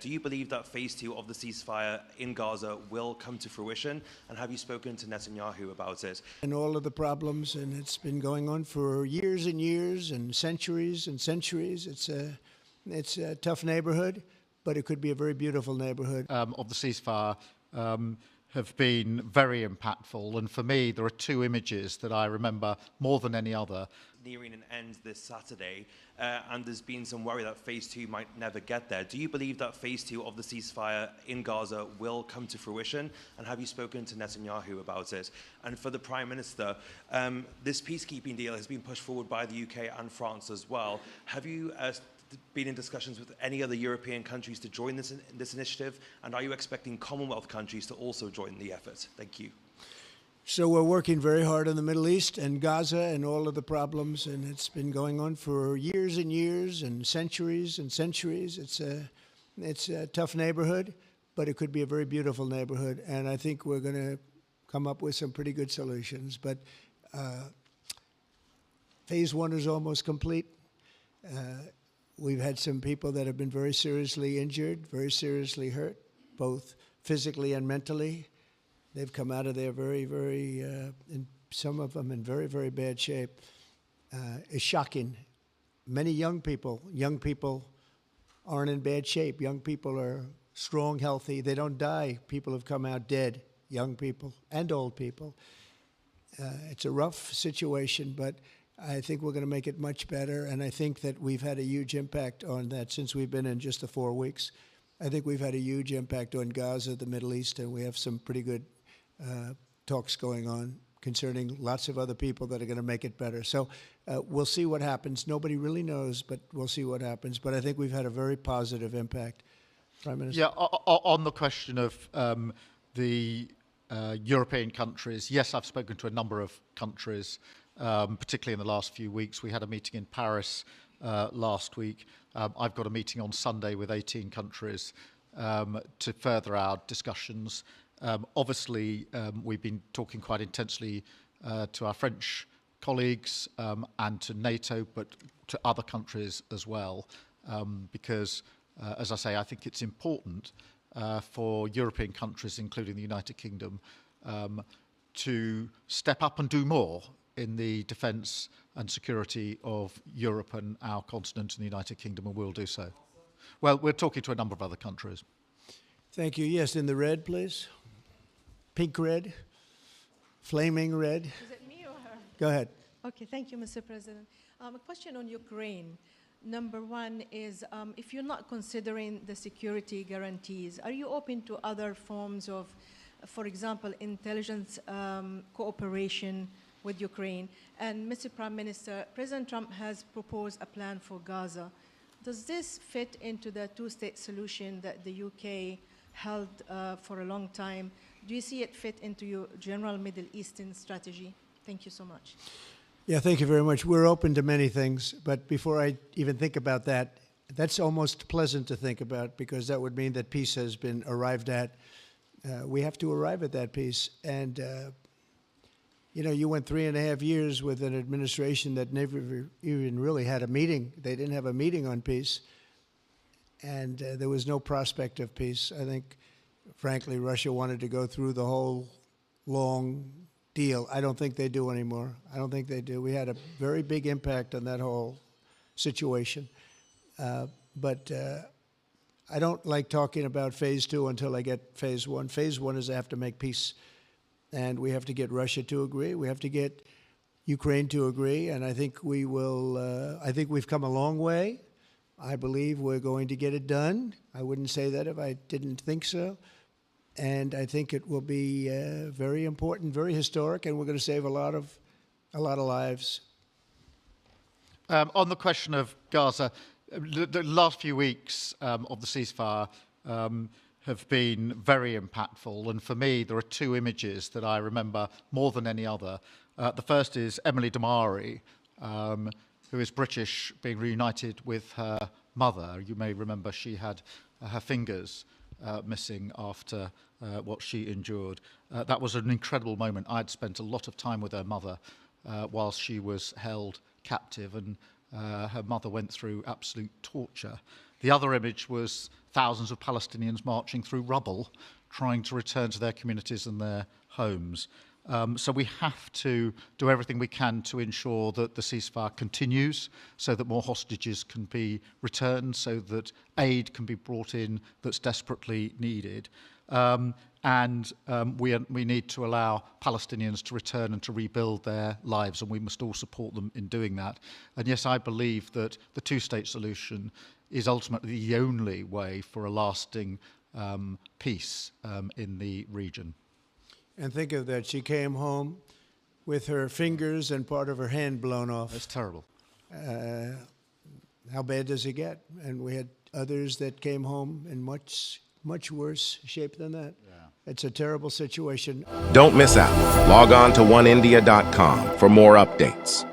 Do you believe that phase 2 of the ceasefire in Gaza will come to fruition? And have you spoken to Netanyahu about it? And all of the problems, and it's been going on for years and years and centuries and centuries. It's a tough neighborhood, but it could be a very beautiful neighborhood. Of the ceasefire have been very impactful. And for me, there are two images that I remember more than any other. Nearing an end this Saturday, and there's been some worry that phase 2 might never get there. Do you believe that phase 2 of the ceasefire in Gaza will come to fruition? And have you spoken to Netanyahu about it? And for the Prime Minister, this peacekeeping deal has been pushed forward by the UK and France as well. Have you been in discussions with any other European countries to join this initiative? And are you expecting Commonwealth countries to also join the effort? Thank you. So we're working very hard in the Middle East and Gaza and all of the problems, and it's been going on for years and years and centuries and centuries. It's a tough neighborhood, but it could be a very beautiful neighborhood, and I think we're going to come up with some pretty good solutions. But phase 1 is almost complete. We've had some people that have been very seriously injured, very seriously hurt, both physically and mentally. They've come out of there some of them in very, very bad shape. It's shocking. Many young people aren't in bad shape. Young people are strong, healthy. They don't die. People have come out dead, young people and old people. It's a rough situation, but I think we're going to make it much better, and I think that we've had a huge impact on that since we've been in just the 4 weeks. I think we've had a huge impact on Gaza, the Middle East, and we have some pretty good talks going on concerning lots of other people that are going to make it better. So we'll see what happens. Nobody really knows, but we'll see what happens. But I think we've had a very positive impact. Prime Minister? Yeah, on the question of the European countries, yes, I've spoken to a number of countries, particularly in the last few weeks. We had a meeting in Paris last week. I've got a meeting on Sunday with 18 countries to further our discussions. Obviously, we've been talking quite intensely to our French colleagues and to NATO, but to other countries as well, because, as I say, I think it's important for European countries, including the United Kingdom, to step up and do more in the defence and security of Europe and our continent and the United Kingdom, and we'll do so. Well, we're talking to a number of other countries. Thank you. Yes, in the red, please. Pink red, flaming red. Is it me or her? Go ahead. Okay, thank you, Mr. President. A question on Ukraine. Number one is, if you're not considering the security guarantees, are you open to other forms of, for example, intelligence cooperation with Ukraine? And Mr. Prime Minister, President Trump has proposed a plan for Gaza. Does this fit into the two-state solution that the UK held for a long time? Do you see it fit into your general Middle Eastern strategy? Thank you so much. Yeah, thank you very much. We're open to many things, but before I even think about that, that's almost pleasant to think about because that would mean that peace has been arrived at. We have to arrive at that peace. And, you know, you went 3.5 years with an administration that never even really had a meeting. They didn't have a meeting on peace. And there was no prospect of peace. I think, frankly, Russia wanted to go through the whole long deal. I don't think they do anymore. I don't think they do. We had a very big impact on that whole situation. But I don't like talking about phase 2 until I get phase 1. Phase 1 is I have to make peace. And we have to get Russia to agree. We have to get Ukraine to agree. And I think we will, I think we've come a long way. I believe we're going to get it done. I wouldn't say that if I didn't think so. And I think it will be very important, very historic, and we're going to save a lot of lives. On the question of Gaza, the last few weeks of the ceasefire have been very impactful. And for me, there are two images that I remember more than any other. The first is Emily Damari, who is British, being reunited with her mother. You may remember she had her fingers missing after what she endured. That was an incredible moment. I'd spent a lot of time with her mother while she was held captive, and her mother went through absolute torture. The other image was thousands of Palestinians marching through rubble, trying to return to their communities and their homes. So we have to do everything we can to ensure that the ceasefire continues, so that more hostages can be returned, so that aid can be brought in that's desperately needed. We need to allow Palestinians to return and to rebuild their lives, and we must all support them in doing that. And yes, I believe that the two-state solution is ultimately the only way for a lasting peace in the region. And think of that. She came home with her fingers and part of her hand blown off. It's terrible. How bad does it get? And we had others that came home in much worse shape than that. Yeah. It's a terrible situation. Don't miss out. Log on to oneindia.com for more updates.